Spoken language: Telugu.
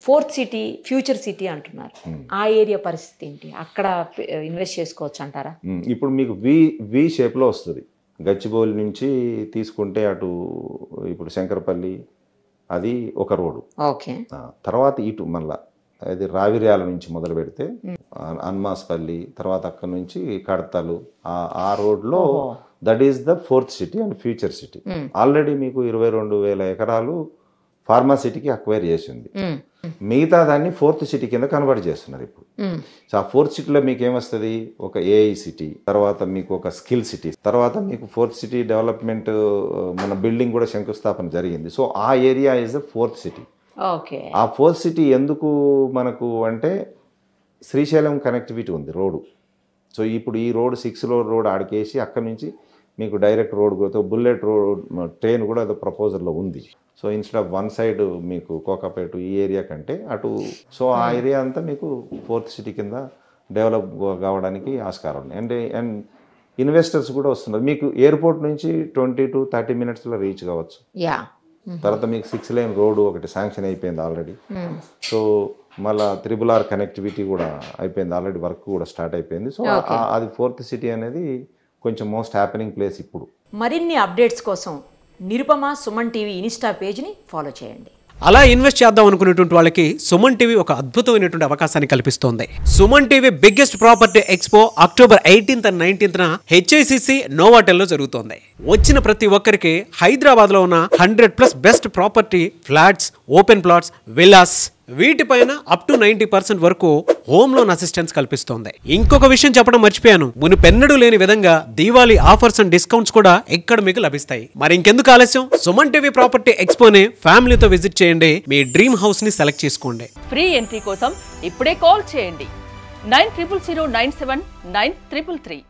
ఫోర్త్ సిటీ ఫ్యూచర్ సిటీ అంటున్నారు. ఆ ఏరియా పరిస్థితి ఏంటి? అక్కడ ఇన్వెస్ట్ చేసుకోవచ్చు అంటారా? ఇప్పుడు మీకు వి షేప్లో వస్తుంది. గచ్చిబౌలి నుంచి తీసుకుంటే అటు ఇప్పుడు శంకరపల్లి అది ఒక రోడ్డు. ఓకే. తర్వాత ఇటు మళ్ళా అది రావిర్యాల నుంచి మొదలు పెడితే అన్మాస్పల్లి, తర్వాత అక్కడ నుంచి కడతలు, ఆ రోడ్లో that is the fourth city and future city. Already మీకు 22,000 ఎకరాలు ఫార్మా సిటీకి అక్వైర్ చేసింది. మిగతా దాన్ని ఫోర్త్ సిటీ కింద కన్వర్ట్ చేస్తున్నారు ఇప్పుడు. సో ఆ ఫోర్త్ సిటీలో మీకు ఏమొస్తుంది, ఒక ఏఐ సిటీ, తర్వాత మీకు ఒక స్కిల్ సిటీ, తర్వాత మీకు ఫోర్త్ సిటీ డెవలప్మెంట్ మన బిల్డింగ్ కూడా శంకుస్థాపన జరిగింది. సో ఆ area is the fourth city. Okay. ఆ ఫోర్త్ సిటీ ఎందుకు మనకు అంటే శ్రీశైలం కనెక్టివిటీ ఉంది రోడ్డు. సో ఇప్పుడు ఈ రోడ్ 6 రోడ్ ఆడికేసి అక్కడ నుంచి మీకు డైరెక్ట్ రోడ్ పోతే బుల్లెట్ రోడ్ ట్రైన్ కూడా ఏదో ప్రపోజల్లో ఉంది. So instead of one side మీకు కోకాపేట ఈ ఏరియా కంటే అటు, సో ఆ ఏరియా అంతా మీకు ఫోర్త్ సిటీ కింద డెవలప్ కావడానికి ఆస్కారం ఉంది. అండ్ ఇన్వెస్టర్స్ కూడా వస్తున్నారు. మీకు ఎయిర్పోర్ట్ నుంచి 20 to 30 minutesలో రీచ్ కావచ్చు. తర్వాత మీకు 6 lane రోడ్డు ఒకటి శాంక్షన్ అయిపోయింది ఆల్రెడీ. సో మళ్ళీ RRR కనెక్టివిటీ కూడా అయిపోయింది ఆల్రెడీ, వర్క్ కూడా స్టార్ట్ అయిపోయింది. సో అది ఫోర్త్ సిటీ అనేది కొంచెం మోస్ట్ హ్యాపెనింగ్ ప్లేస్ ఇప్పుడు. మరిన్ని అప్డేట్స్ కోసం నిరుపమ సుమన్ టీవీ ఇన్స్టా పేజ్ని ఫాలో చేయండి. అలా ఇన్వెస్ట్ చేద్దాం అనుకునేటువంటి వాళ్ళకి సుమన్ టీవీ ఒక అద్భుతమైనటువంటి అవకాశాన్ని కల్పిస్తోంది. Suman TV biggest property expo October 18th and 19th HICC నోవాటెల్లో జరుగుతోంది. వచ్చిన ప్రతి ఒక్కరికి హైదరాబాద్లో ఉన్న 100+ best property flats, open plots, villas వీటిపైన అప్ టు 90% వరకు హోమ్ లోన్ అసిస్టెన్స్ కల్పిస్తోంది. ఇంకొక విషయం చెప్పడం మర్చిపోయాను, మునుపెన్నడూ లేని విధంగా దీవాళీ ఆఫర్స్ అండ్ డిస్కౌంట్స్ కూడా ఇక్కడ మీకు లభిస్తాయి. మరి ఇంకెందుకు ఆలస్యం, సుమన్ టీవీ ప్రాపర్టీ ఎక్స్పోని ఫ్యామిలీతో విజిట్ చేయండి. మీ డ్రీమ్ హౌస్ ని సెలెక్ట్ చేసుకోండి. ఫ్రీ ఎంట్రీ కోసం ఇప్పుడే కాల్ చేయండి 9000979333.